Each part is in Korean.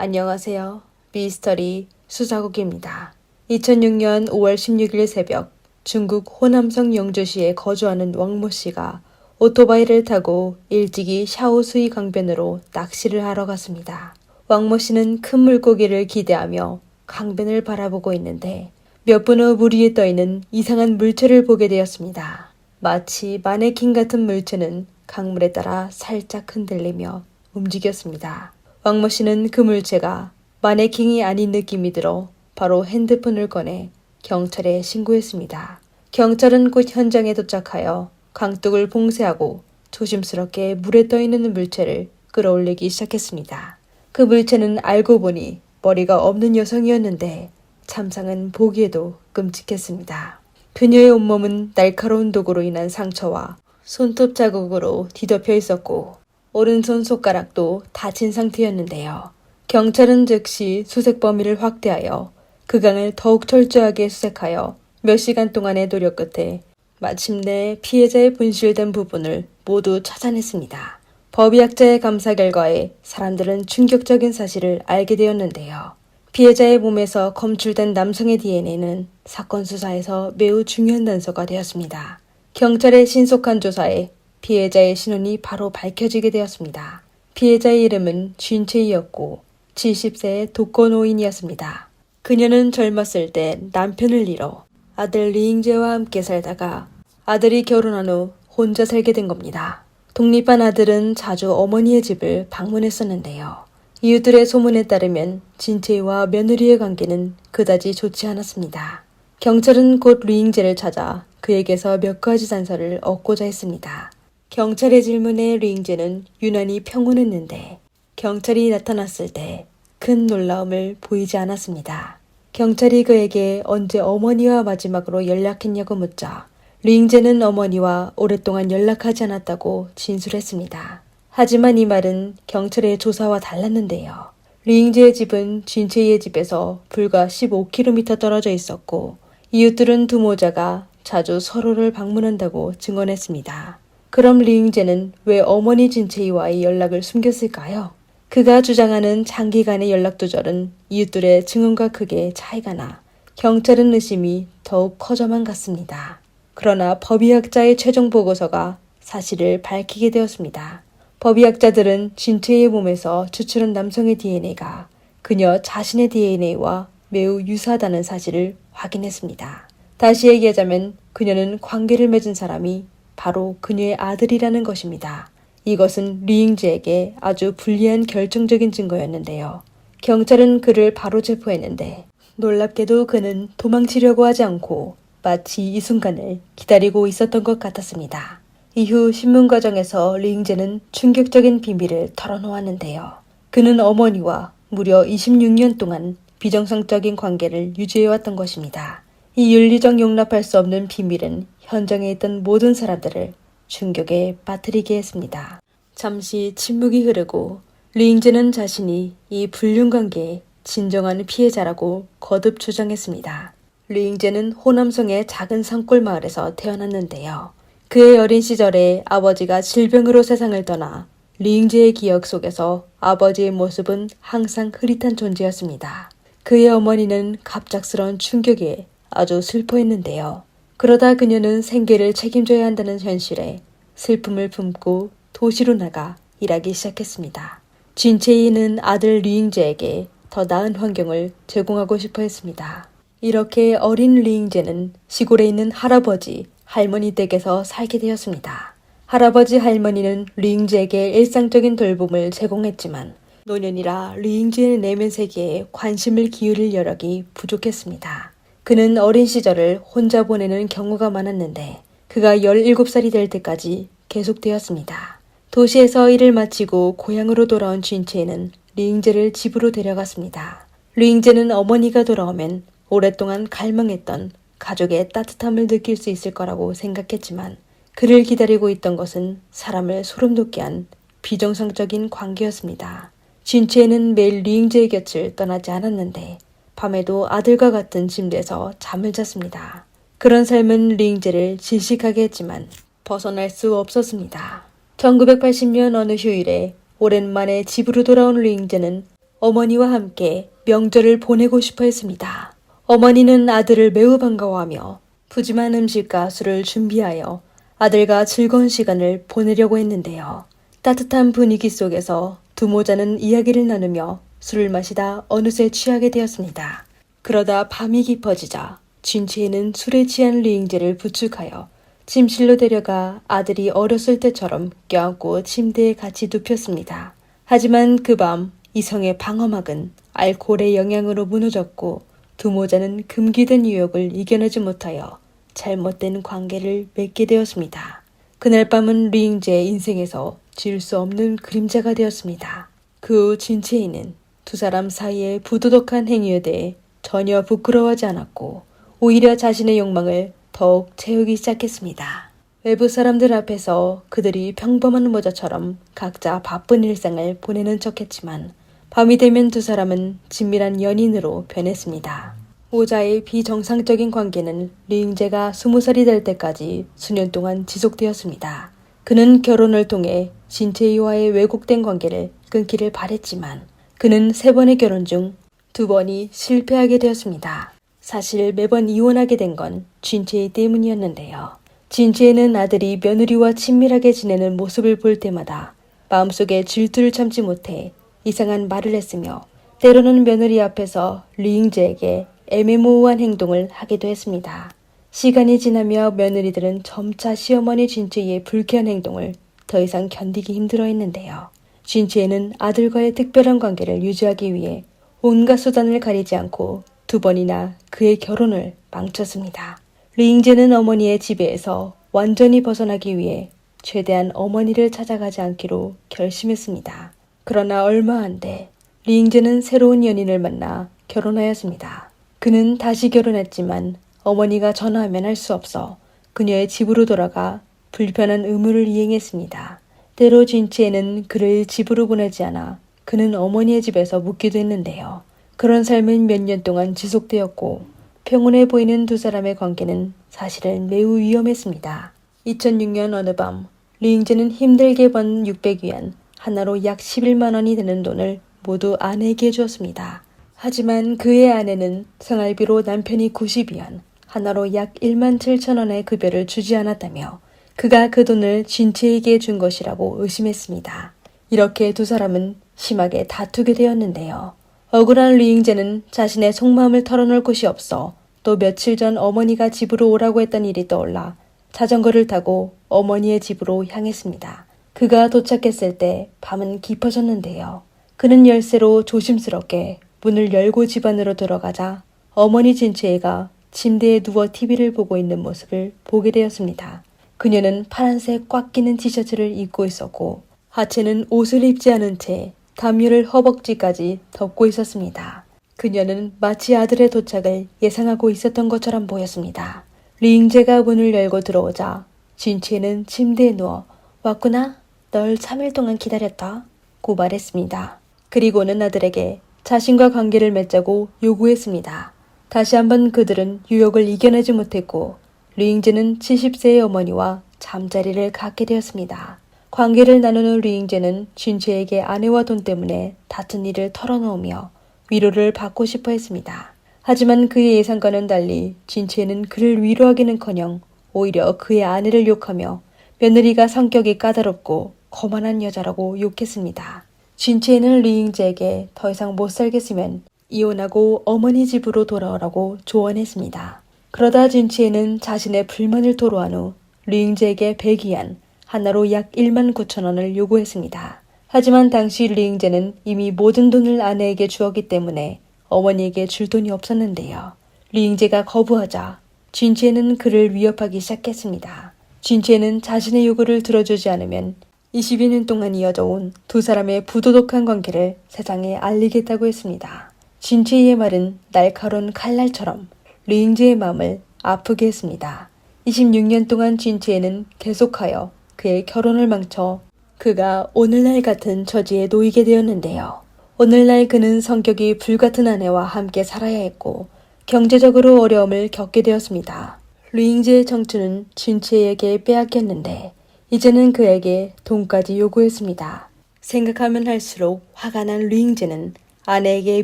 안녕하세요. 미스터리 수사국입니다. 2006년 5월 16일 새벽 중국 호남성 영주시에 거주하는 왕모 씨가 오토바이를 타고 일찍이 샤오수이 강변으로 낚시를 하러 갔습니다. 왕모 씨는 큰 물고기를 기대하며 강변을 바라보고 있는데 몇 분 후 물 위에 떠있는 이상한 물체를 보게 되었습니다. 마치 마네킹 같은 물체는 강물에 따라 살짝 흔들리며 움직였습니다. 왕모 씨는 그 물체가 마네킹이 아닌 느낌이 들어 바로 핸드폰을 꺼내 경찰에 신고했습니다. 경찰은 곧 현장에 도착하여 강둑을 봉쇄하고 조심스럽게 물에 떠있는 물체를 끌어올리기 시작했습니다. 그 물체는 알고 보니 머리가 없는 여성이었는데 참상은 보기에도 끔찍했습니다. 그녀의 온몸은 날카로운 도구로 인한 상처와 손톱 자국으로 뒤덮여 있었고 오른손 손가락도 다친 상태였는데요. 경찰은 즉시 수색 범위를 확대하여 그 강을 더욱 철저하게 수색하여 몇 시간 동안의 노력 끝에 마침내 피해자의 분실된 부분을 모두 찾아냈습니다. 법의학자의 감사 결과에 사람들은 충격적인 사실을 알게 되었는데요. 피해자의 몸에서 검출된 남성의 DNA는 사건 수사에서 매우 중요한 단서가 되었습니다. 경찰의 신속한 조사에 피해자의 신원이 바로 밝혀지게 되었습니다. 피해자의 이름은 쥔체이였고 70세의 독거노인이었습니다. 그녀는 젊었을 때 남편을 잃어 아들 리잉제와 함께 살다가 아들이 결혼한 후 혼자 살게 된 겁니다. 독립한 아들은 자주 어머니의 집을 방문했었는데요. 이웃들의 소문에 따르면 진체이와 며느리의 관계는 그다지 좋지 않았습니다. 경찰은 곧 리잉제를 찾아 그에게서 몇 가지 단서를 얻고자 했습니다. 경찰의 질문에 리잉제는 유난히 평온했는데 경찰이 나타났을 때 큰 놀라움을 보이지 않았습니다. 경찰이 그에게 언제 어머니와 마지막으로 연락했냐고 묻자 리잉제는 어머니와 오랫동안 연락하지 않았다고 진술했습니다. 하지만 이 말은 경찰의 조사와 달랐는데요. 리잉제의 집은 쥔체이의 집에서 불과 15km 떨어져 있었고 이웃들은 두 모자가 자주 서로를 방문한다고 증언했습니다. 그럼 리잉제는 왜 어머니 쥔체이와의 연락을 숨겼을까요? 그가 주장하는 장기간의 연락 두절은 이웃들의 증언과 크게 차이가 나 경찰은 의심이 더욱 커져만 갔습니다. 그러나 법의학자의 최종 보고서가 사실을 밝히게 되었습니다. 법의학자들은 쥔체이의 몸에서 추출한 남성의 DNA가 그녀 자신의 DNA와 매우 유사하다는 사실을 확인했습니다. 다시 얘기하자면 그녀는 관계를 맺은 사람이 바로 그녀의 아들이라는 것입니다. 이것은 리잉제에게 아주 불리한 결정적인 증거였는데요. 경찰은 그를 바로 체포했는데 놀랍게도 그는 도망치려고 하지 않고 마치 이 순간을 기다리고 있었던 것 같았습니다. 이후 신문 과정에서 리잉제는 충격적인 비밀을 털어놓았는데요. 그는 어머니와 무려 26년 동안 비정상적인 관계를 유지해왔던 것입니다. 이 윤리적 용납할 수 없는 비밀은 현장에 있던 모든 사람들을 충격에 빠뜨리게 했습니다. 잠시 침묵이 흐르고 리잉제는 자신이 이 불륜관계의 진정한 피해자라고 거듭 주장했습니다. 리잉제는 호남성의 작은 산골 마을에서 태어났는데요. 그의 어린 시절에 아버지가 질병으로 세상을 떠나 리잉제의 기억 속에서 아버지의 모습은 항상 흐릿한 존재였습니다. 그의 어머니는 갑작스러운 충격에 아주 슬퍼했는데요. 그러다 그녀는 생계를 책임져야 한다는 현실에 슬픔을 품고 도시로 나가 일하기 시작했습니다. 쥔체이는 아들 리잉제에게 더 나은 환경을 제공하고 싶어 했습니다. 이렇게 어린 리잉제는 시골에 있는 할아버지, 할머니 댁에서 살게 되었습니다. 할아버지, 할머니는 리잉제에게 일상적인 돌봄을 제공했지만 노년이라 리잉제의 내면 세계에 관심을 기울일 여력이 부족했습니다. 그는 어린 시절을 혼자 보내는 경우가 많았는데 그가 17살이 될 때까지 계속되었습니다. 도시에서 일을 마치고 고향으로 돌아온 쥔체이는 리잉제를 집으로 데려갔습니다. 리잉제는 어머니가 돌아오면 오랫동안 갈망했던 가족의 따뜻함을 느낄 수 있을 거라고 생각했지만 그를 기다리고 있던 것은 사람을 소름 돋게 한 비정상적인 관계였습니다. 쥔체이는 매일 리잉제의 곁을 떠나지 않았는데 밤에도 아들과 같은 침대에서 잠을 잤습니다. 그런 삶은 리잉제를 질식하게 했지만 벗어날 수 없었습니다. 1980년 어느 휴일에 오랜만에 집으로 돌아온 리잉제는 어머니와 함께 명절을 보내고 싶어 했습니다. 어머니는 아들을 매우 반가워하며 푸짐한 음식과 술을 준비하여 아들과 즐거운 시간을 보내려고 했는데요. 따뜻한 분위기 속에서 두 모자는 이야기를 나누며 술을 마시다 어느새 취하게 되었습니다. 그러다 밤이 깊어지자 진치에는 술에 취한 류잉재를 부축하여 침실로 데려가 아들이 어렸을 때처럼 껴안고 침대에 같이 눕혔습니다. 하지만 그 밤 이성의 방어막은 알코올의 영향으로 무너졌고 두 모자는 금기된 유혹을 이겨내지 못하여 잘못된 관계를 맺게 되었습니다. 그날 밤은 류잉재의 인생에서 지울 수 없는 그림자가 되었습니다. 그 후 진채이는 두 사람 사이의 부도덕한 행위에 대해 전혀 부끄러워하지 않았고 오히려 자신의 욕망을 더욱 채우기 시작했습니다. 외부 사람들 앞에서 그들이 평범한 모자처럼 각자 바쁜 일상을 보내는 척했지만 밤이 되면 두 사람은 친밀한 연인으로 변했습니다. 모자의 비정상적인 관계는 류잉재가 20살이 될 때까지 수년 동안 지속되었습니다. 그는 결혼을 통해 진채이와의 왜곡된 관계를 끊기를 바랬지만 그는 3번의 결혼 중 2번이 실패하게 되었습니다. 사실 매번 이혼하게 된 건 진채이 때문이었는데요. 진채이는 아들이 며느리와 친밀하게 지내는 모습을 볼 때마다 마음속에 질투를 참지 못해 이상한 말을 했으며 때로는 며느리 앞에서 류잉재에게 애매모호한 행동을 하기도 했습니다. 시간이 지나며 며느리들은 점차 시어머니 진채이의 불쾌한 행동을 더 이상 견디기 힘들어했는데요. 진채이는 아들과의 특별한 관계를 유지하기 위해 온갖 수단을 가리지 않고 2번이나 그의 결혼을 망쳤습니다. 류잉재는 어머니의 지배에서 완전히 벗어나기 위해 최대한 어머니를 찾아가지 않기로 결심했습니다. 그러나 얼마 안 돼 류잉재는 새로운 연인을 만나 결혼하였습니다. 그는 다시 결혼했지만 어머니가 전화하면 할 수 없어 그녀의 집으로 돌아가 불편한 의무를 이행했습니다. 때로 진치에는 그를 집으로 보내지 않아 그는 어머니의 집에서 묵기도 했는데요. 그런 삶은 몇 년 동안 지속되었고 평온해 보이는 두 사람의 관계는 사실은 매우 위험했습니다. 2006년 어느 밤 류잉재는 힘들게 번 600위안 하나로 약 11만 원이 되는 돈을 모두 아내에게 주었습니다. 하지만 그의 아내는 생활비로 남편이 90위안 하나로 약 1만 7천 원의 급여를 주지 않았다며 그가 그 돈을 진채에게 준 것이라고 의심했습니다. 이렇게 두 사람은 심하게 다투게 되었는데요. 억울한 류잉재는 자신의 속마음을 털어놓을 곳이 없어 또 며칠 전 어머니가 집으로 오라고 했던 일이 떠올라 자전거를 타고 어머니의 집으로 향했습니다. 그가 도착했을 때 밤은 깊어졌는데요. 그는 열쇠로 조심스럽게 문을 열고 집 안으로 들어가자 어머니 진채이가 침대에 누워 TV를 보고 있는 모습을 보게 되었습니다. 그녀는 파란색 꽉 끼는 티셔츠를 입고 있었고 하체는 옷을 입지 않은 채 담요를 허벅지까지 덮고 있었습니다. 그녀는 마치 아들의 도착을 예상하고 있었던 것처럼 보였습니다. 류잉재가 문을 열고 들어오자 진치는 침대에 누워 왔구나? 널 3일 동안 기다렸다 고 말했습니다. 그리고는 아들에게 자신과 관계를 맺자고 요구했습니다. 다시 한번 그들은 유혹을 이겨내지 못했고 류잉재는 70세의 어머니와 잠자리를 갖게 되었습니다. 관계를 나누는 류잉재는 진채에게 아내와 돈 때문에 다툰 일을 털어놓으며 위로를 받고 싶어 했습니다. 하지만 그의 예상과는 달리 진채는 그를 위로하기는커녕 오히려 그의 아내를 욕하며 며느리가 성격이 까다롭고 거만한 여자라고 욕했습니다. 진채는 류잉재에게 더 이상 못 살겠으면 이혼하고 어머니 집으로 돌아오라고 조언했습니다. 그러다 진채는 자신의 불만을 토로한 후 류잉재에게 100위안 하나로 약 1만 9천 원을 요구했습니다. 하지만 당시 류잉재는 이미 모든 돈을 아내에게 주었기 때문에 어머니에게 줄 돈이 없었는데요. 류잉재가 거부하자 진채는 그를 위협하기 시작했습니다. 진채는 자신의 요구를 들어주지 않으면 22년 동안 이어져 온 두 사람의 부도덕한 관계를 세상에 알리겠다고 했습니다. 진채의 말은 날카로운 칼날처럼 류잉재의 마음을 아프게 했습니다. 26년 동안 진채는 계속하여 그의 결혼을 망쳐 그가 오늘날 같은 처지에 놓이게 되었는데요. 오늘날 그는 성격이 불같은 아내와 함께 살아야 했고 경제적으로 어려움을 겪게 되었습니다. 류잉재의 청춘은 진채에게 빼앗겼는데 이제는 그에게 돈까지 요구했습니다. 생각하면 할수록 화가 난 류잉재는 아내에게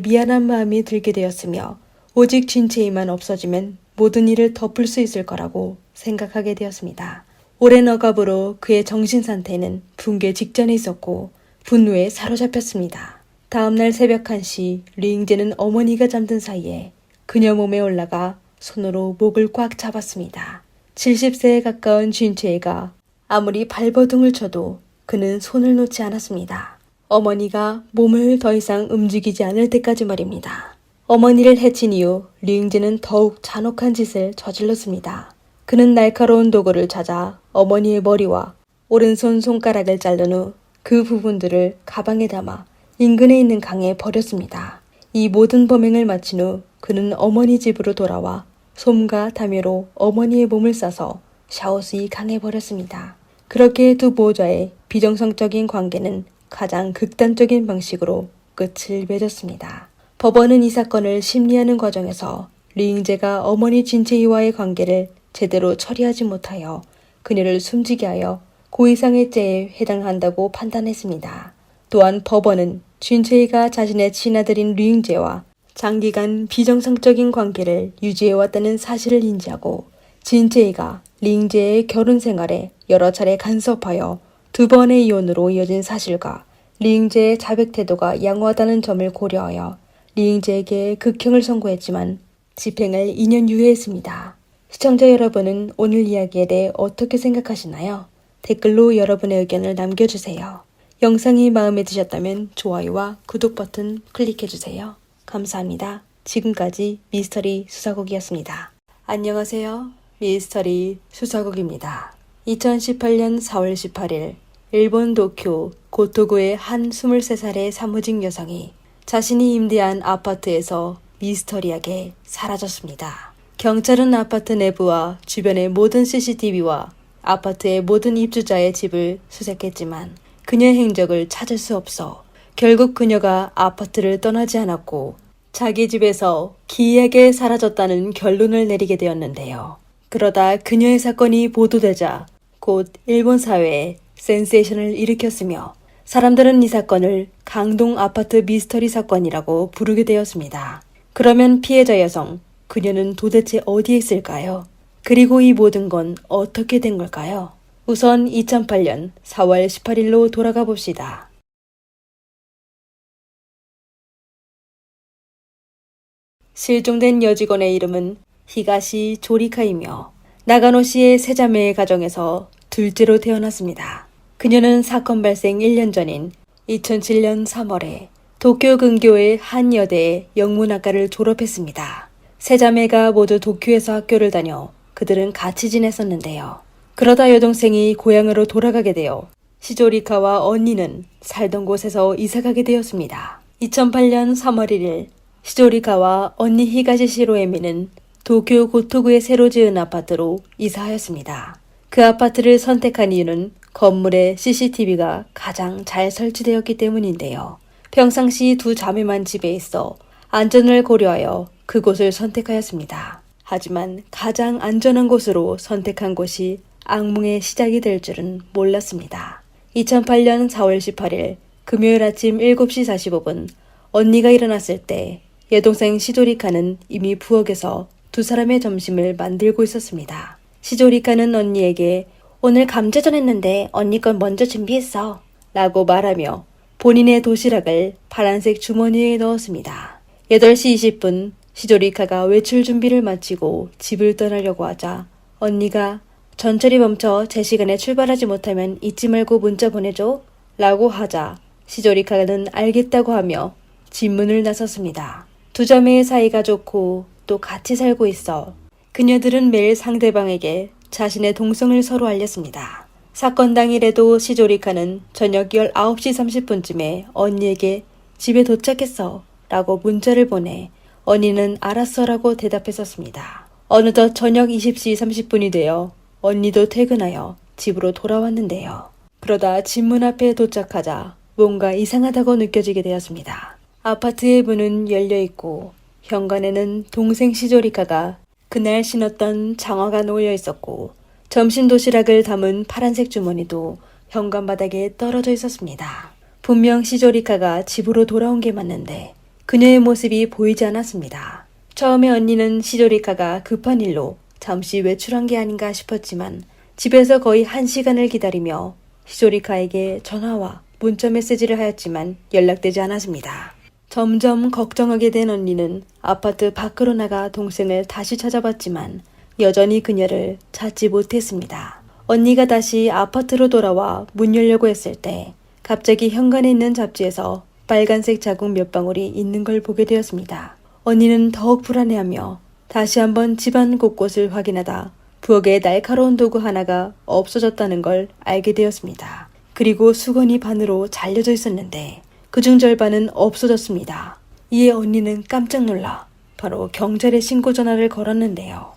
미안한 마음이 들게 되었으며 오직 진채이만 없어지면 모든 일을 덮을 수 있을 거라고 생각하게 되었습니다. 오랜 억압으로 그의 정신 상태는 붕괴 직전에 있었고 분노에 사로잡혔습니다. 다음날 새벽 1시 류잉제는 어머니가 잠든 사이에 그녀 몸에 올라가 손으로 목을 꽉 잡았습니다. 70세에 가까운 진채이가 아무리 발버둥을 쳐도 그는 손을 놓지 않았습니다. 어머니가 몸을 더 이상 움직이지 않을 때까지 말입니다. 어머니를 해친 이후 류잉제는 더욱 잔혹한 짓을 저질렀습니다. 그는 날카로운 도구를 찾아 어머니의 머리와 오른손 손가락을 자른 후 그 부분들을 가방에 담아 인근에 있는 강에 버렸습니다. 이 모든 범행을 마친 후 그는 어머니 집으로 돌아와 솜과 담요로 어머니의 몸을 싸서 샤오스이 강에 버렸습니다. 그렇게 두 보호자의 비정상적인 관계는 가장 극단적인 방식으로 끝을 맺었습니다. 법원은 이 사건을 심리하는 과정에서 류잉제가 어머니 진채이와의 관계를 제대로 처리하지 못하여 그녀를 숨지게 하여 고의상해죄에 해당한다고 판단했습니다. 또한 법원은 진채이가 자신의 친아들인 류잉제와 장기간 비정상적인 관계를 유지해왔다는 사실을 인지하고 진채이가 류잉제의 결혼 생활에 여러 차례 간섭하여 2번의 이혼으로 이어진 사실과 류잉제의 자백 태도가 양호하다는 점을 고려하여 류잉제에게 극형을 선고했지만 집행을 2년 유예했습니다. 시청자 여러분은 오늘 이야기에 대해 어떻게 생각하시나요? 댓글로 여러분의 의견을 남겨주세요. 영상이 마음에 드셨다면 좋아요와 구독 버튼 클릭해주세요. 감사합니다. 지금까지 미스터리 수사곡이었습니다. 안녕하세요. 미스터리 수사곡입니다. 2018년 4월 18일 일본 도쿄 고토구의 한 23살의 사무직 여성이 자신이 임대한 아파트에서 미스터리하게 사라졌습니다. 경찰은 아파트 내부와 주변의 모든 CCTV와 아파트의 모든 입주자의 집을 수색했지만 그녀의 행적을 찾을 수 없어 결국 그녀가 아파트를 떠나지 않았고 자기 집에서 기이하게 사라졌다는 결론을 내리게 되었는데요. 그러다 그녀의 사건이 보도되자 곧 일본 사회에 센세이션을 일으켰으며 사람들은 이 사건을 강동 아파트 미스터리 사건이라고 부르게 되었습니다. 그러면 피해자 여성, 그녀는 도대체 어디에 있을까요? 그리고 이 모든 건 어떻게 된 걸까요? 우선 2008년 4월 18일로 돌아가 봅시다. 실종된 여직원의 이름은 히가시 조리카이며 나가노 시의 세자매의 가정에서 둘째로 태어났습니다. 그녀는 사건 발생 1년 전인 2007년 3월에 도쿄 근교의 한 여대의 영문학과를 졸업했습니다. 세자매가 모두 도쿄에서 학교를 다녀 그들은 같이 지냈었는데요. 그러다 여동생이 고향으로 돌아가게 되어 시조리카와 언니는 살던 곳에서 이사가게 되었습니다. 2008년 3월 1일 시조리카와 언니 히가시 시로에미는 도쿄 고토구에 새로 지은 아파트로 이사하였습니다. 그 아파트를 선택한 이유는 건물에 CCTV가 가장 잘 설치되었기 때문인데요. 평상시 두 자매만 집에 있어 안전을 고려하여 그곳을 선택하였습니다. 하지만 가장 안전한 곳으로 선택한 곳이 악몽의 시작이 될 줄은 몰랐습니다. 2008년 4월 18일 금요일 아침 7시 45분 언니가 일어났을 때 여동생 시조리카는 이미 부엌에서 두 사람의 점심을 만들고 있었습니다. 시조리카는 언니에게 오늘 감자전 했는데 언니 건 먼저 준비했어 라고 말하며 본인의 도시락을 파란색 주머니에 넣었습니다. 8시 20분 시조리카가 외출 준비를 마치고 집을 떠나려고 하자 언니가 전철이 멈춰 제 시간에 출발하지 못하면 잊지 말고 문자 보내줘 라고 하자 시조리카는 알겠다고 하며 집 문을 나섰습니다. 두 자매의 사이가 좋고 또 같이 살고 있어 그녀들은 매일 상대방에게 자신의 동성을 서로 알렸습니다. 사건 당일에도 시조리카는 저녁 19시 30분쯤에 언니에게 집에 도착했어 라고 문자를 보내 언니는 알았어 라고 대답했었습니다. 어느덧 저녁 20시 30분이 되어 언니도 퇴근하여 집으로 돌아왔는데요. 그러다 집 문 앞에 도착하자 뭔가 이상하다고 느껴지게 되었습니다. 아파트의 문은 열려있고 현관에는 동생 시조리카가 그날 신었던 장화가 놓여 있었고 점심 도시락을 담은 파란색 주머니도 현관 바닥에 떨어져 있었습니다. 분명 시조리카가 집으로 돌아온 게 맞는데 그녀의 모습이 보이지 않았습니다. 처음에 언니는 시조리카가 급한 일로 잠시 외출한 게 아닌가 싶었지만 집에서 거의 1시간을 기다리며 시조리카에게 전화와 문자 메시지를 하였지만 연락되지 않았습니다. 점점 걱정하게 된 언니는 아파트 밖으로 나가 동생을 다시 찾아봤지만 여전히 그녀를 찾지 못했습니다. 언니가 다시 아파트로 돌아와 문 열려고 했을 때 갑자기 현관에 있는 잡지에서 빨간색 자국 몇 방울이 있는 걸 보게 되었습니다. 언니는 더욱 불안해하며 다시 한번 집안 곳곳을 확인하다 부엌에 날카로운 도구 하나가 없어졌다는 걸 알게 되었습니다. 그리고 수건이 반으로 잘려져 있었는데 그중 절반은 없어졌습니다. 이에 언니는 깜짝 놀라 바로 경찰에 신고 전화를 걸었는데요.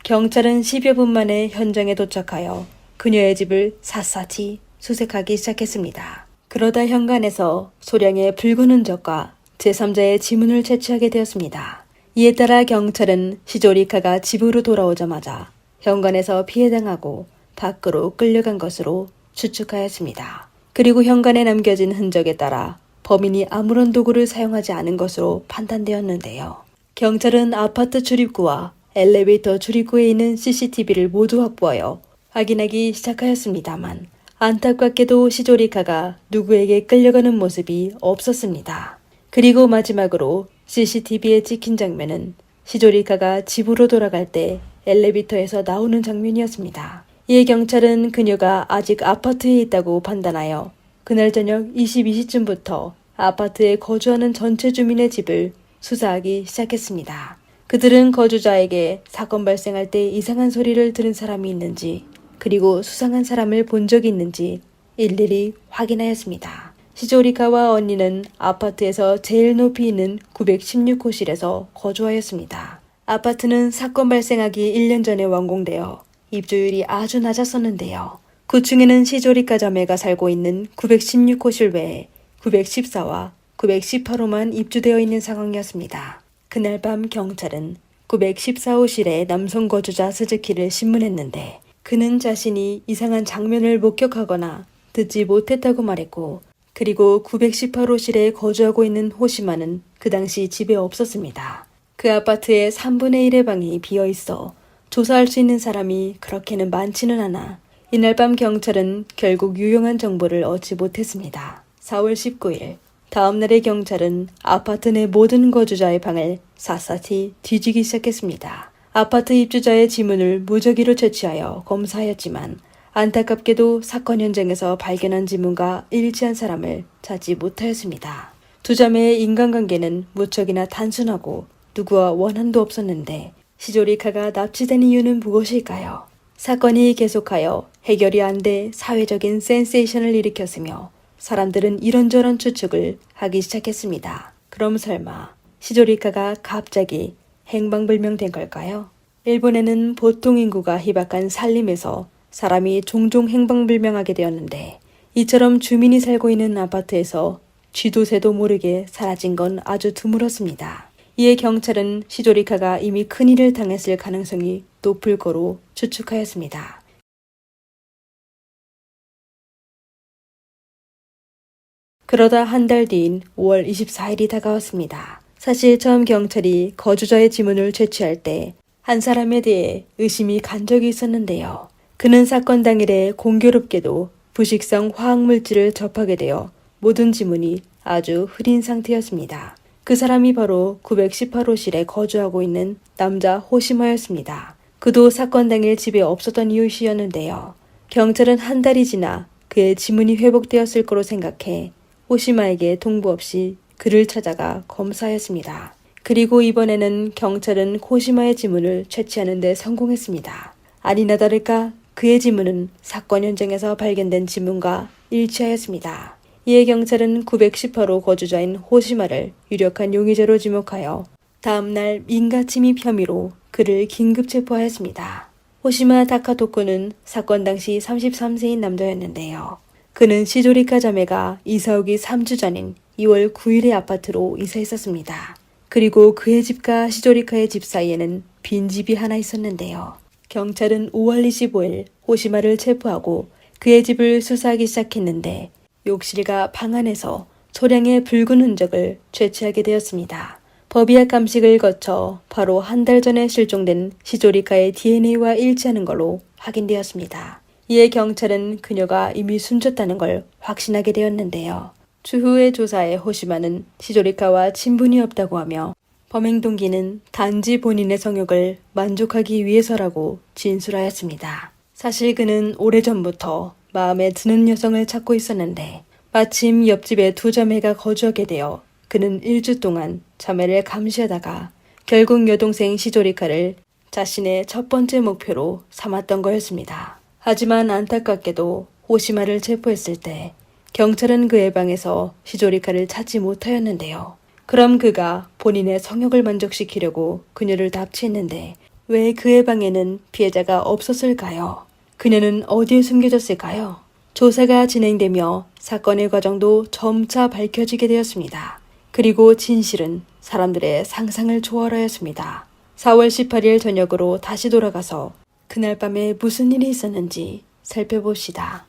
경찰은 10여 분 만에 현장에 도착하여 그녀의 집을 샅샅이 수색하기 시작했습니다. 그러다 현관에서 소량의 붉은 흔적과 제3자의 지문을 채취하게 되었습니다. 이에 따라 경찰은 시조리카가 집으로 돌아오자마자 현관에서 피해당하고 밖으로 끌려간 것으로 추측하였습니다. 그리고 현관에 남겨진 흔적에 따라 범인이 아무런 도구를 사용하지 않은 것으로 판단되었는데요. 경찰은 아파트 출입구와 엘리베이터 출입구에 있는 CCTV를 모두 확보하여 확인하기 시작하였습니다만 안타깝게도 시조리카가 누구에게 끌려가는 모습이 없었습니다. 그리고 마지막으로 CCTV에 찍힌 장면은 시조리카가 집으로 돌아갈 때 엘리베이터에서 나오는 장면이었습니다. 이에 경찰은 그녀가 아직 아파트에 있다고 판단하여 그날 저녁 22시쯤부터 아파트에 거주하는 전체 주민의 집을 수사하기 시작했습니다. 그들은 거주자에게 사건 발생할 때 이상한 소리를 들은 사람이 있는지 그리고 수상한 사람을 본 적이 있는지 일일이 확인하였습니다. 시조리카와 언니는 아파트에서 제일 높이 있는 916호실에서 거주하였습니다. 아파트는 사건 발생하기 1년 전에 완공되어 입주율이 아주 낮았었는데요. 9층에는 시조리카 자매가 살고 있는 916호실 외에 914와 918호만 입주되어 있는 상황이었습니다. 그날 밤 경찰은 914호실의 남성 거주자 스즈키를 신문했는데 그는 자신이 이상한 장면을 목격하거나 듣지 못했다고 말했고 그리고 918호실에 거주하고 있는 호시마는 그 당시 집에 없었습니다. 그 아파트의 3분의 1의 방이 비어있어 조사할 수 있는 사람이 그렇게는 많지는 않아 이날 밤 경찰은 결국 유용한 정보를 얻지 못했습니다. 4월 19일 다음 날의 경찰은 아파트 내 모든 거주자의 방을 샅샅이 뒤지기 시작했습니다. 아파트 입주자의 지문을 무작위로 채취하여 검사하였지만 안타깝게도 사건 현장에서 발견한 지문과 일치한 사람을 찾지 못하였습니다. 두 자매의 인간관계는 무척이나 단순하고 누구와 원한도 없었는데 시조리카가 납치된 이유는 무엇일까요? 사건이 계속하여 해결이 안 돼 사회적인 센세이션을 일으켰으며 사람들은 이런저런 추측을 하기 시작했습니다. 그럼 설마 시조리카가 갑자기 행방불명된 걸까요? 일본에는 보통 인구가 희박한 산림에서 사람이 종종 행방불명하게 되었는데 이처럼 주민이 살고 있는 아파트에서 쥐도 새도 모르게 사라진 건 아주 드물었습니다. 이에 경찰은 시조리카가 이미 큰일을 당했을 가능성이 높을 거로 추측하였습니다. 그러다 한 달 뒤인 5월 24일이 다가왔습니다. 사실 처음 경찰이 거주자의 지문을 채취할 때 한 사람에 대해 의심이 간 적이 있었는데요. 그는 사건 당일에 공교롭게도 부식성 화학물질을 접하게 되어 모든 지문이 아주 흐린 상태였습니다. 그 사람이 바로 918호실에 거주하고 있는 남자 호시마였습니다. 그도 사건 당일 집에 없었던 이웃이었는데요. 경찰은 한 달이 지나 그의 지문이 회복되었을 거로 생각해 호시마에게 통보 없이 그를 찾아가 검사하였습니다. 그리고 이번에는 경찰은 호시마의 지문을 채취하는 데 성공했습니다. 아니나 다를까 그의 지문은 사건 현장에서 발견된 지문과 일치하였습니다. 이에 경찰은 918호 거주자인 호시마를 유력한 용의자로 지목하여 다음날 민가침입 혐의로 그를 긴급 체포하였습니다. 호시마 다카토쿠는 사건 당시 33세인 남자였는데요. 그는 시조리카 자매가 이사 오기 3주 전인 2월 9일의 아파트로 이사했었습니다. 그리고 그의 집과 시조리카의 집 사이에는 빈집이 하나 있었는데요. 경찰은 5월 25일 호시마를 체포하고 그의 집을 수사하기 시작했는데 욕실과 방 안에서 소량의 붉은 흔적을 채취하게 되었습니다. 법의학 감식을 거쳐 바로 한 달 전에 실종된 시조리카의 DNA와 일치하는 걸로 확인되었습니다. 이에 경찰은 그녀가 이미 숨졌다는 걸 확신하게 되었는데요. 추후의 조사에 호시마는 시조리카와 친분이 없다고 하며 범행 동기는 단지 본인의 성욕을 만족하기 위해서라고 진술하였습니다. 사실 그는 오래전부터 마음에 드는 여성을 찾고 있었는데 마침 옆집에 두 자매가 거주하게 되어 그는 1주 동안 자매를 감시하다가 결국 여동생 시조리카를 자신의 첫 번째 목표로 삼았던 거였습니다. 하지만 안타깝게도 호시마를 체포했을 때 경찰은 그의 방에서 시조리카를 찾지 못하였는데요. 그럼 그가 본인의 성욕을 만족시키려고 그녀를 납치했는데 왜 그의 방에는 피해자가 없었을까요? 그녀는 어디에 숨겨졌을까요? 조사가 진행되며 사건의 과정도 점차 밝혀지게 되었습니다. 그리고 진실은 사람들의 상상을 초월하였습니다. 4월 18일 저녁으로 다시 돌아가서 그날 밤에 무슨 일이 있었는지 살펴봅시다.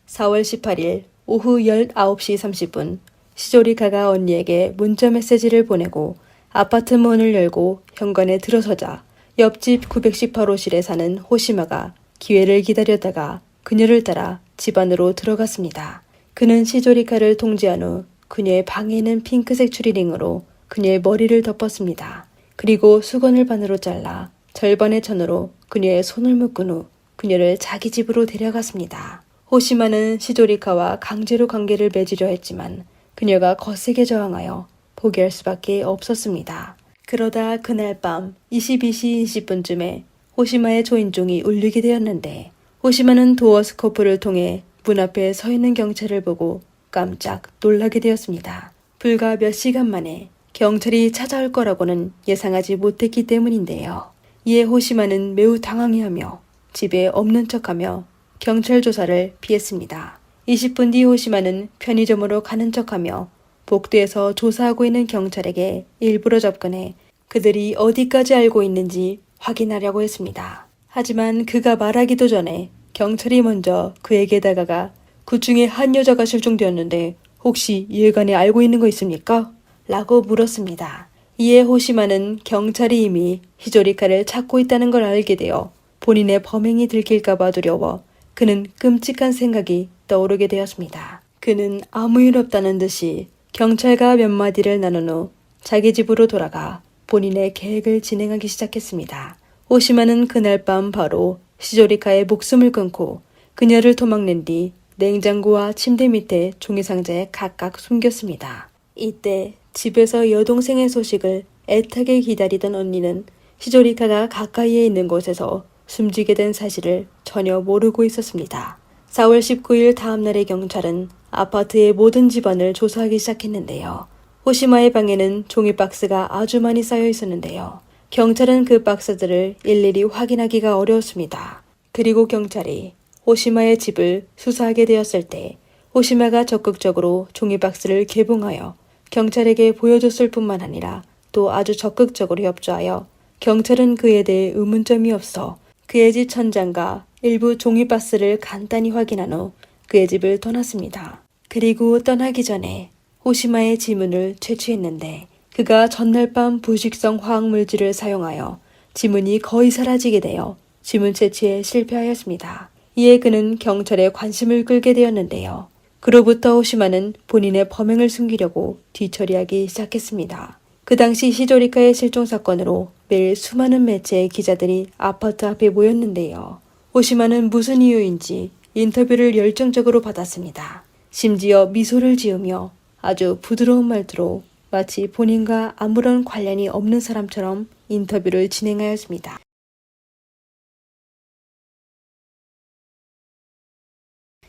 4월 18일 오후 19시 30분 시조리카가 언니에게 문자 메시지를 보내고 아파트 문을 열고 현관에 들어서자 옆집 918호실에 사는 호시마가 기회를 기다렸다가 그녀를 따라 집 안으로 들어갔습니다. 그는 시조리카를 통제한 후 그녀의 방에 있는 핑크색 추리링으로 그녀의 머리를 덮었습니다. 그리고 수건을 반으로 잘라 절반의 천으로 그녀의 손을 묶은 후 그녀를 자기 집으로 데려갔습니다. 호시마는 시조리카와 강제로 관계를 맺으려 했지만 그녀가 거세게 저항하여 포기할 수밖에 없었습니다. 그러다 그날 밤 22시 20분쯤에 호시마의 초인종이 울리게 되었는데 호시마는 도어 스코프를 통해 문 앞에 서 있는 경찰을 보고 깜짝 놀라게 되었습니다. 불과 몇 시간 만에 경찰이 찾아올 거라고는 예상하지 못했기 때문인데요. 이에 호시마는 매우 당황해하며 집에 없는 척하며 경찰 조사를 피했습니다. 20분 뒤 호시마는 편의점으로 가는 척하며 복도에서 조사하고 있는 경찰에게 일부러 접근해 그들이 어디까지 알고 있는지 확인하려고 했습니다. 하지만 그가 말하기도 전에 경찰이 먼저 그에게 다가가 그 중에 한 여자가 실종되었는데 혹시 예간에 알고 있는 거 있습니까? 라고 물었습니다. 이에 호시마는 경찰이 이미 히조리카를 찾고 있다는 걸 알게 되어 본인의 범행이 들킬까봐 두려워 그는 끔찍한 생각이 떠오르게 되었습니다. 그는 아무 일 없다는 듯이 경찰과 몇 마디를 나눈 후 자기 집으로 돌아가 본인의 계획을 진행하기 시작했습니다. 호시마는 그날 밤 바로 시조리카의 목숨을 끊고 그녀를 도망낸 뒤 냉장고와 침대 밑에 종이상자에 각각 숨겼습니다. 이때 집에서 여동생의 소식을 애타게 기다리던 언니는 시조리카가 가까이에 있는 곳에서 숨지게 된 사실을 전혀 모르고 있었습니다. 4월 19일 다음날의 경찰은 아파트의 모든 집안을 조사하기 시작했는데요. 호시마의 방에는 종이 박스가 아주 많이 쌓여 있었는데요. 경찰은 그 박스들을 일일이 확인하기가 어려웠습니다. 그리고 경찰이 호시마의 집을 수사하게 되었을 때 호시마가 적극적으로 종이 박스를 개봉하여 경찰에게 보여줬을 뿐만 아니라 또 아주 적극적으로 협조하여 경찰은 그에 대해 의문점이 없어 그의 집 천장과 일부 종이 박스를 간단히 확인한 후 그의 집을 떠났습니다. 그리고 떠나기 전에 호시마의 지문을 채취했는데 그가 전날 밤 부식성 화학물질을 사용하여 지문이 거의 사라지게 되어 지문 채취에 실패하였습니다. 이에 그는 경찰의 관심을 끌게 되었는데요. 그로부터 호시마는 본인의 범행을 숨기려고 뒤처리하기 시작했습니다. 그 당시 시조리카의 실종 사건으로 매일 수많은 매체의 기자들이 아파트 앞에 모였는데요. 호시마는 무슨 이유인지 인터뷰를 열정적으로 받았습니다. 심지어 미소를 지으며 아주 부드러운 말투로 마치 본인과 아무런 관련이 없는 사람처럼 인터뷰를 진행하였습니다.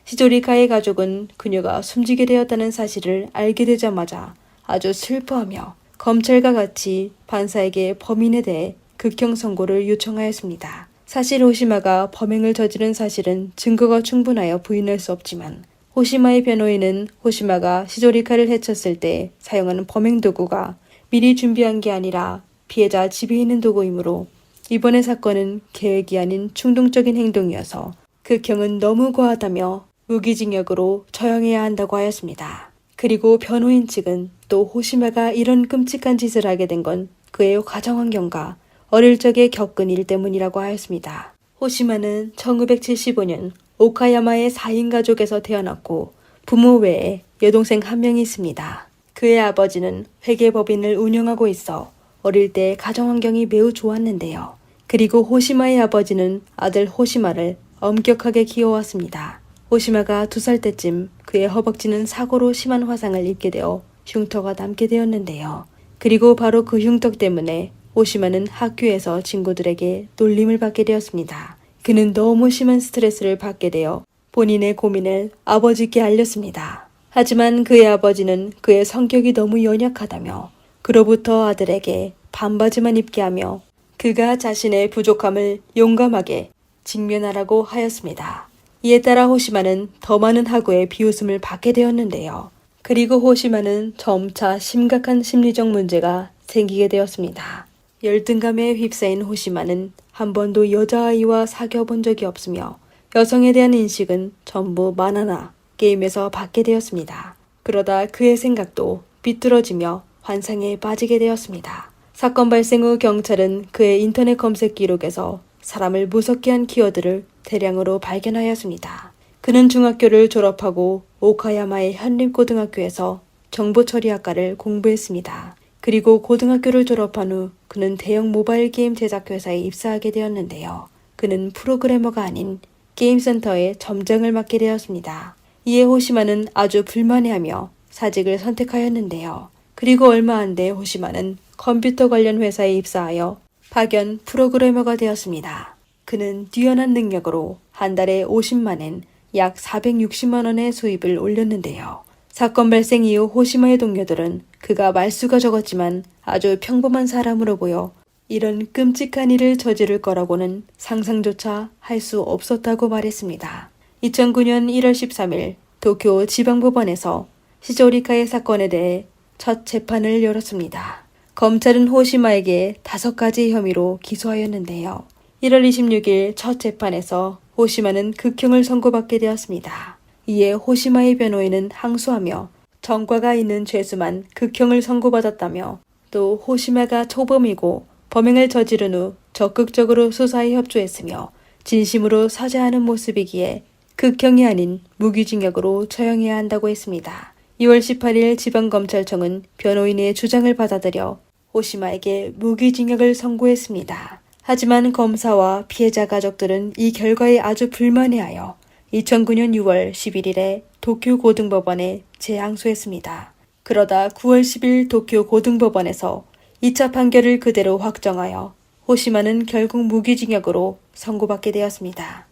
시조리카의 가족은 그녀가 숨지게 되었다는 사실을 알게 되자마자 아주 슬퍼하며 검찰과 같이 판사에게 범인에 대해 극형 선고를 요청하였습니다. 사실 호시마가 범행을 저지른 사실은 증거가 충분하여 부인할 수 없지만 호시마의 변호인은 호시마가 시조리카를 해쳤을 때 사용하는 범행 도구가 미리 준비한 게 아니라 피해자 집에 있는 도구이므로 이번의 사건은 계획이 아닌 충동적인 행동이어서 극형은 너무 과하다며 무기징역으로 처형해야 한다고 하였습니다. 그리고 변호인 측은 또 호시마가 이런 끔찍한 짓을 하게 된 건 그의 가정환경과 어릴 적에 겪은 일 때문이라고 하였습니다. 호시마는 1975년 오카야마의 4인 가족에서 태어났고 부모 외에 여동생 1명이 있습니다. 그의 아버지는 회계법인을 운영하고 있어 어릴 때 가정환경이 매우 좋았는데요. 그리고 호시마의 아버지는 아들 호시마를 엄격하게 키워왔습니다. 호시마가 2살 때쯤 그의 허벅지는 사고로 심한 화상을 입게 되어 흉터가 남게 되었는데요. 그리고 바로 그 흉터 때문에 호시마는 학교에서 친구들에게 놀림을 받게 되었습니다. 그는 너무 심한 스트레스를 받게 되어 본인의 고민을 아버지께 알렸습니다. 하지만 그의 아버지는 그의 성격이 너무 연약하다며 그로부터 아들에게 반바지만 입게 하며 그가 자신의 부족함을 용감하게 직면하라고 하였습니다. 이에 따라 호시마는 더 많은 학우의 비웃음을 받게 되었는데요. 그리고 호시마는 점차 심각한 심리적 문제가 생기게 되었습니다. 열등감에 휩싸인 호시마는 한 번도 여자아이와 사귀어 본 적이 없으며 여성에 대한 인식은 전부 만화나 게임에서 받게 되었습니다. 그러다 그의 생각도 비뚤어지며 환상에 빠지게 되었습니다. 사건 발생 후 경찰은 그의 인터넷 검색 기록에서 사람을 무섭게 한 키워드를 대량으로 발견하였습니다. 그는 중학교를 졸업하고 오카야마의 현립고등학교에서 정보처리학과를 공부했습니다. 그리고 고등학교를 졸업한 후 그는 대형 모바일 게임 제작 회사에 입사하게 되었는데요. 그는 프로그래머가 아닌 게임센터의 점장을 맡게 되었습니다. 이에 호시마는 아주 불만해하며 사직을 선택하였는데요. 그리고 얼마 안 돼 호시마는 컴퓨터 관련 회사에 입사하여 파견 프로그래머가 되었습니다. 그는 뛰어난 능력으로 한 달에 50만엔 약 460만 원의 수입을 올렸는데요. 사건 발생 이후 호시마의 동료들은 그가 말수가 적었지만 아주 평범한 사람으로 보여 이런 끔찍한 일을 저지를 거라고는 상상조차 할 수 없었다고 말했습니다. 2009년 1월 13일 도쿄 지방법원에서 시조리카의 사건에 대해 첫 재판을 열었습니다. 검찰은 호시마에게 5가지 혐의로 기소하였는데요. 1월 26일 첫 재판에서 호시마는 극형을 선고받게 되었습니다. 이에 호시마의 변호인은 항소하며 전과가 있는 죄수만 극형을 선고받았다며 또 호시마가 초범이고 범행을 저지른 후 적극적으로 수사에 협조했으며 진심으로 사죄하는 모습이기에 극형이 아닌 무기징역으로 처형해야 한다고 했습니다. 2월 18일 지방검찰청은 변호인의 주장을 받아들여 호시마에게 무기징역을 선고했습니다. 하지만 검사와 피해자 가족들은 이 결과에 아주 불만해하여 2009년 6월 11일에 도쿄 고등법원에 재항소했습니다. 그러다 9월 10일 도쿄 고등법원에서 2차 판결을 그대로 확정하여 호시마는 결국 무기징역으로 선고받게 되었습니다.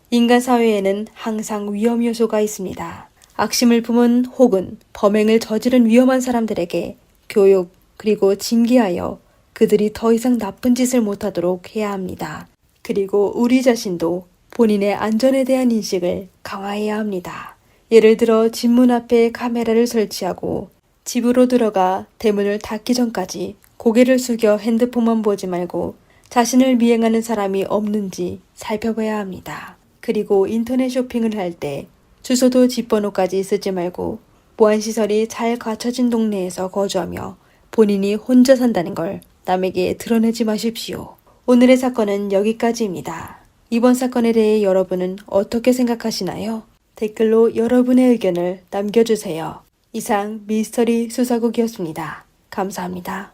인간 사회에는 항상 위험 요소가 있습니다. 악심을 품은 혹은 범행을 저지른 위험한 사람들에게 교육 그리고 징계하여 그들이 더 이상 나쁜 짓을 못하도록 해야 합니다. 그리고 우리 자신도 본인의 안전에 대한 인식을 강화해야 합니다. 예를 들어 집 문 앞에 카메라를 설치하고 집으로 들어가 대문을 닫기 전까지 고개를 숙여 핸드폰만 보지 말고 자신을 미행하는 사람이 없는지 살펴봐야 합니다. 그리고 인터넷 쇼핑을 할 때 주소도 집번호까지 쓰지 말고 보안시설이 잘 갖춰진 동네에서 거주하며 본인이 혼자 산다는 걸 남에게 드러내지 마십시오. 오늘의 사건은 여기까지입니다. 이번 사건에 대해 여러분은 어떻게 생각하시나요? 댓글로 여러분의 의견을 남겨주세요. 이상 미스터리 수사국이었습니다. 감사합니다.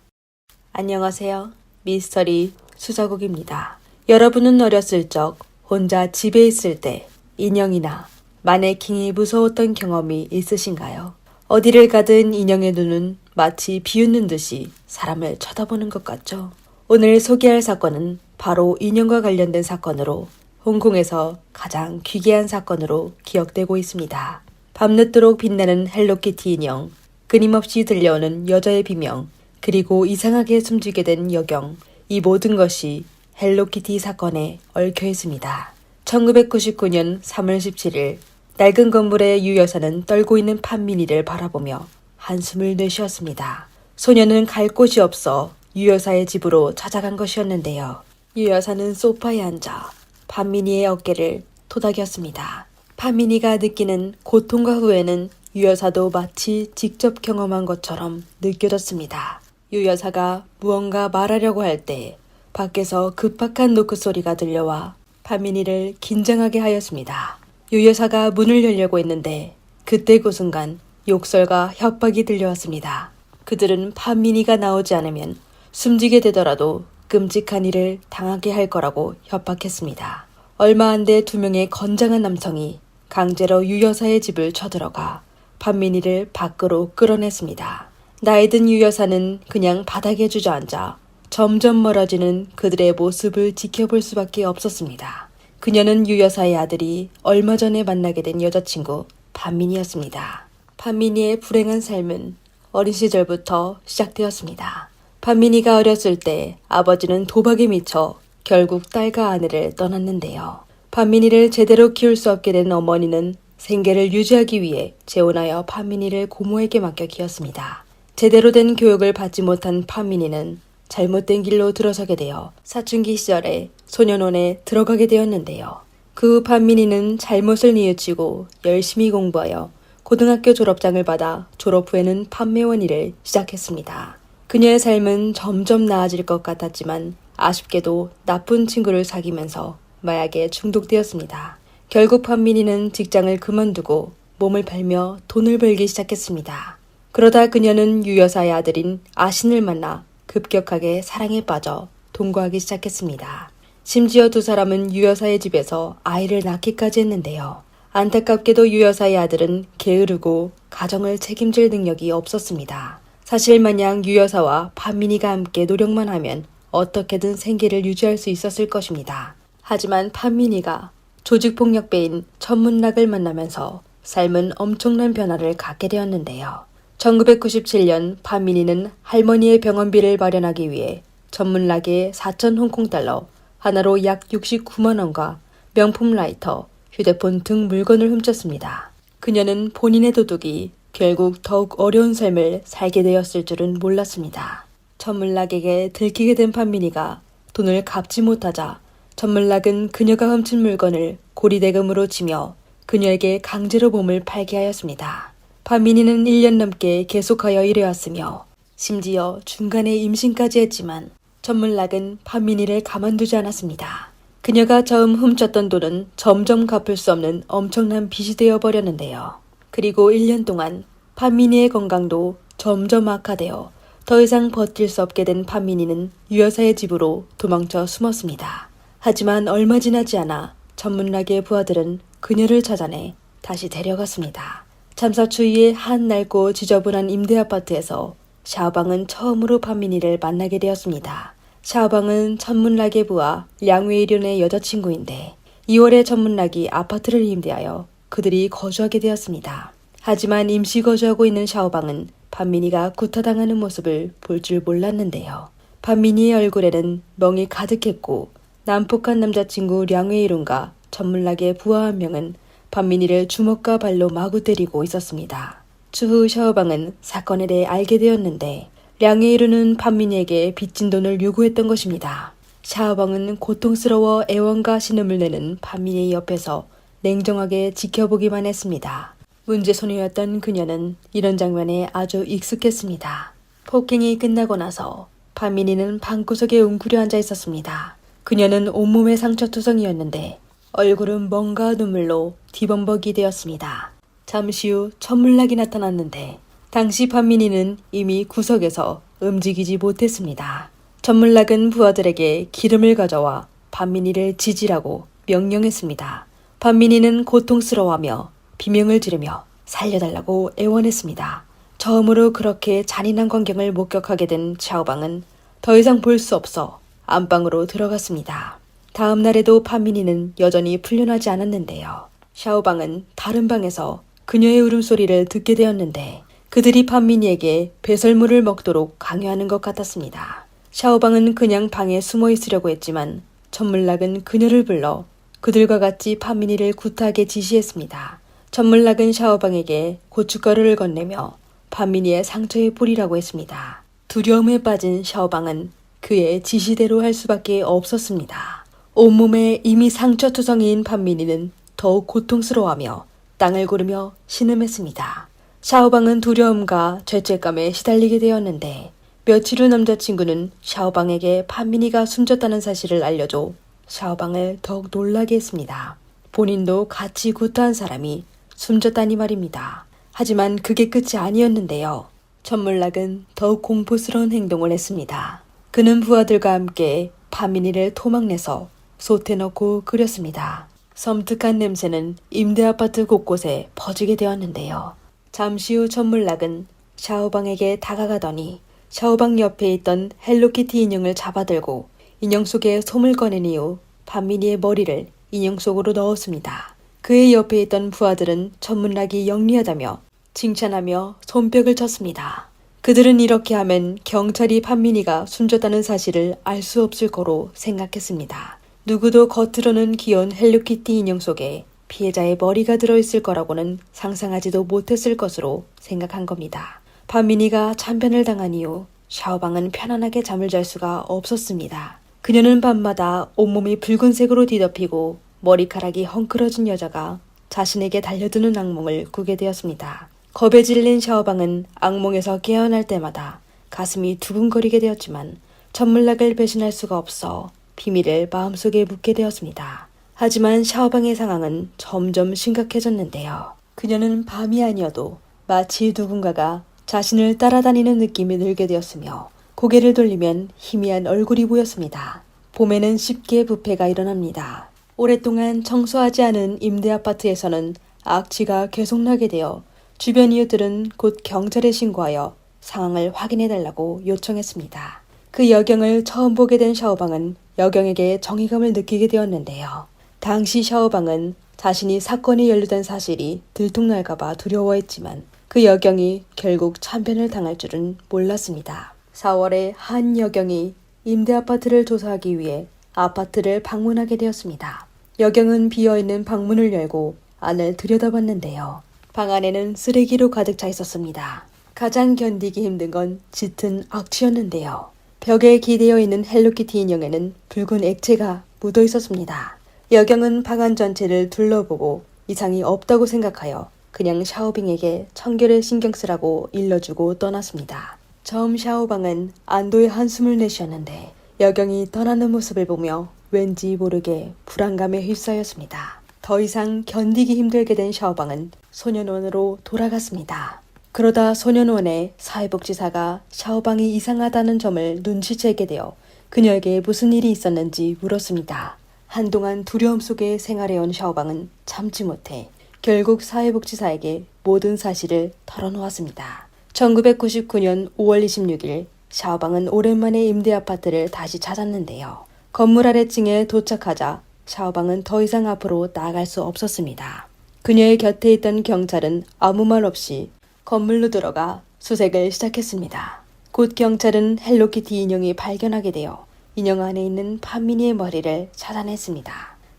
안녕하세요. 미스터리 수사국입니다. 여러분은 어렸을 적 혼자 집에 있을 때 인형이나 마네킹이 무서웠던 경험이 있으신가요? 어디를 가든 인형의 눈은 마치 비웃는 듯이 사람을 쳐다보는 것 같죠? 오늘 소개할 사건은 바로 인형과 관련된 사건으로 홍콩에서 가장 기괴한 사건으로 기억되고 있습니다. 밤늦도록 빛나는 헬로키티 인형, 끊임없이 들려오는 여자의 비명, 그리고 이상하게 숨지게 된 여경, 이 모든 것이 헬로키티 사건에 얽혀 있습니다. 1999년 3월 17일 낡은 건물의 유 여사는 떨고 있는 판민이를 바라보며 한숨을 내쉬었습니다. 소녀는 갈 곳이 없어 유 여사의 집으로 찾아간 것이었는데요. 유 여사는 소파에 앉아 판민이의 어깨를 토닥였습니다. 판민이가 느끼는 고통과 후회는 유 여사도 마치 직접 경험한 것처럼 느껴졌습니다. 유 여사가 무언가 말하려고 할 때 밖에서 급박한 노크 소리가 들려와 판민이를 긴장하게 하였습니다. 유 여사가 문을 열려고 했는데 그때 그 순간 욕설과 협박이 들려왔습니다. 그들은 판민이가 나오지 않으면 숨지게 되더라도 끔찍한 일을 당하게 할 거라고 협박했습니다. 얼마 안 돼 2명의 건장한 남성이 강제로 유 여사의 집을 쳐들어가 판민이를 밖으로 끌어냈습니다. 나이든 유 여사는 그냥 바닥에 주저앉아 점점 멀어지는 그들의 모습을 지켜볼 수밖에 없었습니다. 그녀는 유 여사의 아들이 얼마 전에 만나게 된 여자친구 판민이였습니다. 판민이의 불행한 삶은 어린 시절부터 시작되었습니다. 판민이가 어렸을 때 아버지는 도박에 미쳐 결국 딸과 아내를 떠났는데요. 판민이를 제대로 키울 수 없게 된 어머니는 생계를 유지하기 위해 재혼하여 판민이를 고모에게 맡겨 키웠습니다. 제대로 된 교육을 받지 못한 판민이는 잘못된 길로 들어서게 되어 사춘기 시절에 소년원에 들어가게 되었는데요. 그 후 판민이는 잘못을 뉘우치고 열심히 공부하여 고등학교 졸업장을 받아 졸업 후에는 판매원 일을 시작했습니다. 그녀의 삶은 점점 나아질 것 같았지만 아쉽게도 나쁜 친구를 사귀면서 마약에 중독되었습니다. 결국 판민이는 직장을 그만두고 몸을 팔며 돈을 벌기 시작했습니다. 그러다 그녀는 유 여사의 아들인 아신을 만나 급격하게 사랑에 빠져 동거하기 시작했습니다. 심지어 2사람은 유 여사의 집에서 아이를 낳기까지 했는데요. 안타깝게도 유 여사의 아들은 게으르고 가정을 책임질 능력이 없었습니다. 사실 마냥 유 여사와 판민이가 함께 노력만 하면 어떻게든 생계를 유지할 수 있었을 것입니다. 하지만 판민이가 조직폭력배인 천문락을 만나면서 삶은 엄청난 변화를 갖게 되었는데요. 1997년 판민이는 할머니의 병원비를 마련하기 위해 천문락에 4천 홍콩달러, 하나로 약 69만 원과 명품 라이터, 휴대폰 등 물건을 훔쳤습니다. 그녀는 본인의 도둑이 결국 더욱 어려운 삶을 살게 되었을 줄은 몰랐습니다. 천문락에게 들키게 된 판민이가 돈을 갚지 못하자 천문락은 그녀가 훔친 물건을 고리대금으로 치며 그녀에게 강제로 몸을 팔게 하였습니다. 판민이는 1년 넘게 계속하여 일해왔으며 심지어 중간에 임신까지 했지만 천문락은 판민이를 가만두지 않았습니다. 그녀가 처음 훔쳤던 돈은 점점 갚을 수 없는 엄청난 빚이 되어버렸는데요. 그리고 1년 동안 판민이의 건강도 점점 악화되어 더 이상 버틸 수 없게 된 판민이는 유 여사의 집으로 도망쳐 숨었습니다. 하지만 얼마 지나지 않아 천문락의 부하들은 그녀를 찾아내 다시 데려갔습니다. 참사 추위에 한 낡고 지저분한 임대 아파트에서 샤오방은 처음으로 판민이를 만나게 되었습니다. 샤오방은 천문락의 부하 량웨이륜의 여자친구인데 2월에 천문락이 아파트를 임대하여 그들이 거주하게 되었습니다. 하지만 임시 거주하고 있는 샤오방은 판민이가 구타당하는 모습을 볼 줄 몰랐는데요. 판민이의 얼굴에는 멍이 가득했고 난폭한 남자친구 량웨이륜과 천문락의 부하 한 명은 판민이를 주먹과 발로 마구 때리고 있었습니다. 추후 샤오방은 사건에 대해 알게 되었는데 량웨이륜은 판민이에게 빚진 돈을 요구했던 것입니다. 샤오방은 고통스러워 애원과 신음을 내는 판민이 옆에서 냉정하게 지켜보기만 했습니다. 문제 소녀였던 그녀는 이런 장면에 아주 익숙했습니다. 폭행이 끝나고 나서 판민이는 방구석에 웅크려 앉아 있었습니다. 그녀는 온몸에 상처투성이었는데 얼굴은 멍과 눈물로 뒤범벅이 되었습니다. 잠시 후 천문락이 나타났는데 당시 판민이는 이미 구석에서 움직이지 못했습니다. 천문락은 부하들에게 기름을 가져와 판민이를 지지라고 명령했습니다. 판민이는 고통스러워하며 비명을 지르며 살려달라고 애원했습니다. 처음으로 그렇게 잔인한 광경을 목격하게 된 샤오방은 더 이상 볼 수 없어 안방으로 들어갔습니다. 다음 날에도 판민이는 여전히 풀려나지 않았는데요. 샤오방은 다른 방에서 그녀의 울음소리를 듣게 되었는데 그들이 판민이에게 배설물을 먹도록 강요하는 것 같았습니다. 샤오방은 그냥 방에 숨어 있으려고 했지만 천문락은 그녀를 불러 그들과 같이 판민이를 구타하게 지시했습니다. 천문락은 샤오방에게 고춧가루를 건네며 판민이의 상처에 뿌리라고 했습니다. 두려움에 빠진 샤오방은 그의 지시대로 할 수밖에 없었습니다. 온몸에 이미 상처투성이인 판민이는 더욱 고통스러워하며 땅을 고르며 신음했습니다. 샤오방은 두려움과 죄책감에 시달리게 되었는데 며칠 후 남자친구는 샤오방에게 판민이가 숨졌다는 사실을 알려줘 샤오방을 더욱 놀라게 했습니다. 본인도 같이 구타한 사람이 숨졌다니 말입니다. 하지만 그게 끝이 아니었는데요. 천물락은 더욱 공포스러운 행동을 했습니다. 그는 부하들과 함께 판민이를 토막내서 솥에 넣고 끓였습니다. 섬뜩한 냄새는 임대 아파트 곳곳에 퍼지게 되었는데요. 잠시 후 천물락은 샤오방에게 다가가더니 샤오방 옆에 있던 헬로키티 인형을 잡아들고 인형 속에 솜을 꺼낸 이후 판민이의 머리를 인형 속으로 넣었습니다. 그의 옆에 있던 부하들은 천문락이 영리하다며 칭찬하며 손뼉을 쳤습니다. 그들은 이렇게 하면 경찰이 판민이가 숨졌다는 사실을 알 수 없을 거로 생각했습니다. 누구도 겉으로는 귀여운 헬로키티 인형 속에 피해자의 머리가 들어있을 거라고는 상상하지도 못했을 것으로 생각한 겁니다. 판민이가 참변을 당한 이후 샤오방은 편안하게 잠을 잘 수가 없었습니다. 그녀는 밤마다 온몸이 붉은색으로 뒤덮이고 머리카락이 헝클어진 여자가 자신에게 달려드는 악몽을 꾸게 되었습니다. 겁에 질린 샤오방은 악몽에서 깨어날 때마다 가슴이 두근거리게 되었지만 천물락을 배신할 수가 없어 비밀을 마음속에 묻게 되었습니다. 하지만 샤오방의 상황은 점점 심각해졌는데요. 그녀는 밤이 아니어도 마치 누군가가 자신을 따라다니는 느낌이 들게 되었으며 고개를 돌리면 희미한 얼굴이 보였습니다. 봄에는 쉽게 부패가 일어납니다. 오랫동안 청소하지 않은 임대 아파트에서는 악취가 계속 나게 되어 주변 이웃들은 곧 경찰에 신고하여 상황을 확인해달라고 요청했습니다. 그 여경을 처음 보게 된 샤오방은 여경에게 정의감을 느끼게 되었는데요. 당시 샤오방은 자신이 사건에 연루된 사실이 들통날까봐 두려워했지만 그 여경이 결국 참변을 당할 줄은 몰랐습니다. 4월에 한 여경이 임대 아파트를 조사하기 위해 아파트를 방문하게 되었습니다. 여경은 비어있는 방문을 열고 안을 들여다봤는데요. 방 안에는 쓰레기로 가득 차 있었습니다. 가장 견디기 힘든 건 짙은 악취였는데요. 벽에 기대어 있는 헬로키티 인형에는 붉은 액체가 묻어 있었습니다. 여경은 방 안 전체를 둘러보고 이상이 없다고 생각하여 그냥 샤오빙에게 청결에 신경 쓰라고 일러주고 떠났습니다. 처음 샤오방은 안도의 한숨을 내쉬었는데 여경이 떠나는 모습을 보며 왠지 모르게 불안감에 휩싸였습니다. 더 이상 견디기 힘들게 된 샤오방은 소년원으로 돌아갔습니다. 그러다 소년원의 사회복지사가 샤오방이 이상하다는 점을 눈치채게 되어 그녀에게 무슨 일이 있었는지 물었습니다. 한동안 두려움 속에 생활해온 샤오방은 참지 못해 결국 사회복지사에게 모든 사실을 털어놓았습니다. 1999년 5월 26일 샤오방은 오랜만에 임대 아파트를 다시 찾았는데요. 건물 아래층에 도착하자 샤오방은 더 이상 앞으로 나아갈 수 없었습니다. 그녀의 곁에 있던 경찰은 아무 말 없이 건물로 들어가 수색을 시작했습니다. 곧 경찰은 헬로키티 인형이 발견하게 되어 인형 안에 있는 판민이의 머리를 찾아냈습니다.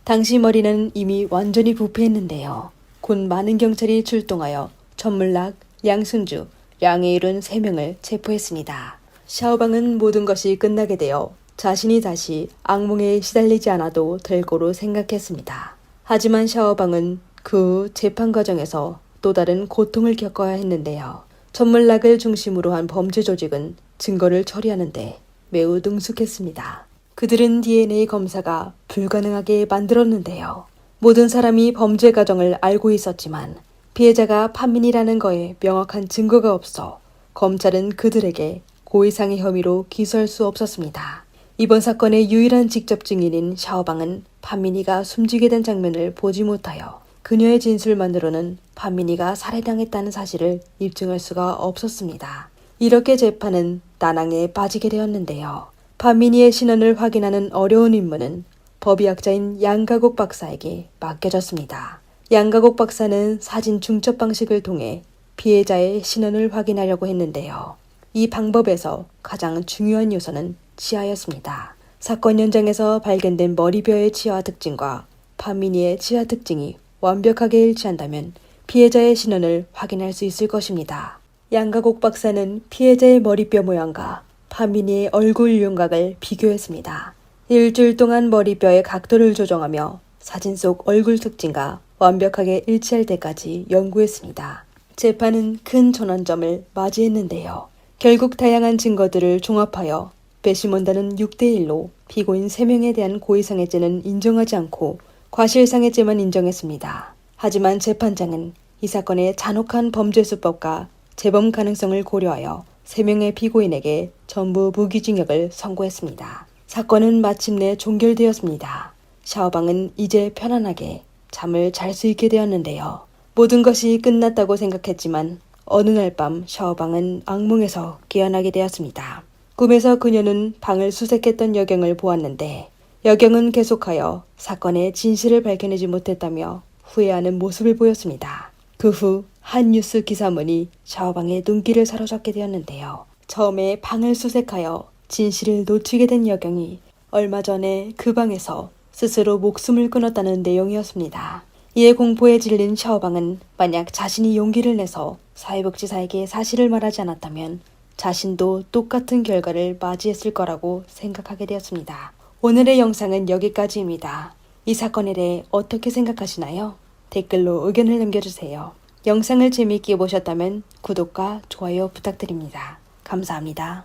당시 머리는 이미 완전히 부패했는데요. 곧 많은 경찰이 출동하여 천물락, 양순주, 량에이룬 3명을 체포했습니다. 샤오방은 모든 것이 끝나게 되어 자신이 다시 악몽에 시달리지 않아도 될 거로 생각했습니다. 하지만 샤오방은 그 후 재판 과정에서 또 다른 고통을 겪어야 했는데요. 천물락을 중심으로 한 범죄 조직은 증거를 처리하는데 매우 능숙했습니다. 그들은 DNA 검사가 불가능하게 만들었는데요. 모든 사람이 범죄 과정을 알고 있었지만 피해자가 판민이라는 거에 명확한 증거가 없어 검찰은 그들에게 고의상해 혐의로 기소할 수 없었습니다. 이번 사건의 유일한 직접 증인인 샤오방은 판민이가 숨지게 된 장면을 보지 못하여 그녀의 진술만으로는 판민이가 살해당했다는 사실을 입증할 수가 없었습니다. 이렇게 재판은 난항에 빠지게 되었는데요. 판민이의 신원을 확인하는 어려운 임무는 법의학자인 양가국 박사에게 맡겨졌습니다. 양가국 박사는 사진 중첩 방식을 통해 피해자의 신원을 확인하려고 했는데요. 이 방법에서 가장 중요한 요소는 치아였습니다. 사건 현장에서 발견된 머리뼈의 치아 특징과 판민이의 치아 특징이 완벽하게 일치한다면 피해자의 신원을 확인할 수 있을 것입니다. 양가곡 박사는 피해자의 머리뼈 모양과 파민이의 얼굴 윤곽을 비교했습니다. 일주일 동안 머리뼈의 각도를 조정하며 사진 속 얼굴 특징과 완벽하게 일치할 때까지 연구했습니다. 재판은 큰 전환점을 맞이했는데요. 결국 다양한 증거들을 종합하여 배심원단은 6대1로 피고인 3명에 대한 고의상해죄는 인정하지 않고 과실상해죄만 인정했습니다. 하지만 재판장은 이 사건의 잔혹한 범죄 수법과 재범 가능성을 고려하여 3명의 피고인에게 전부 무기징역을 선고했습니다. 사건은 마침내 종결되었습니다. 샤오방은 이제 편안하게 잠을 잘 수 있게 되었는데요. 모든 것이 끝났다고 생각했지만 어느 날 밤 샤오방은 악몽에서 깨어나게 되었습니다. 꿈에서 그녀는 방을 수색했던 여경을 보았는데 여경은 계속하여 사건의 진실을 밝혀내지 못했다며 후회하는 모습을 보였습니다. 그 후 한 뉴스 기사문이 샤오방의 눈길을 사로잡게 되었는데요. 처음에 방을 수색하여 진실을 놓치게 된 여경이 얼마 전에 그 방에서 스스로 목숨을 끊었다는 내용이었습니다. 이에 공포에 질린 샤오방은 만약 자신이 용기를 내서 사회복지사에게 사실을 말하지 않았다면 자신도 똑같은 결과를 맞이했을 거라고 생각하게 되었습니다. 오늘의 영상은 여기까지입니다. 이 사건에 대해 어떻게 생각하시나요? 댓글로 의견을 남겨주세요. 영상을 재미있게 보셨다면 구독과 좋아요 부탁드립니다. 감사합니다.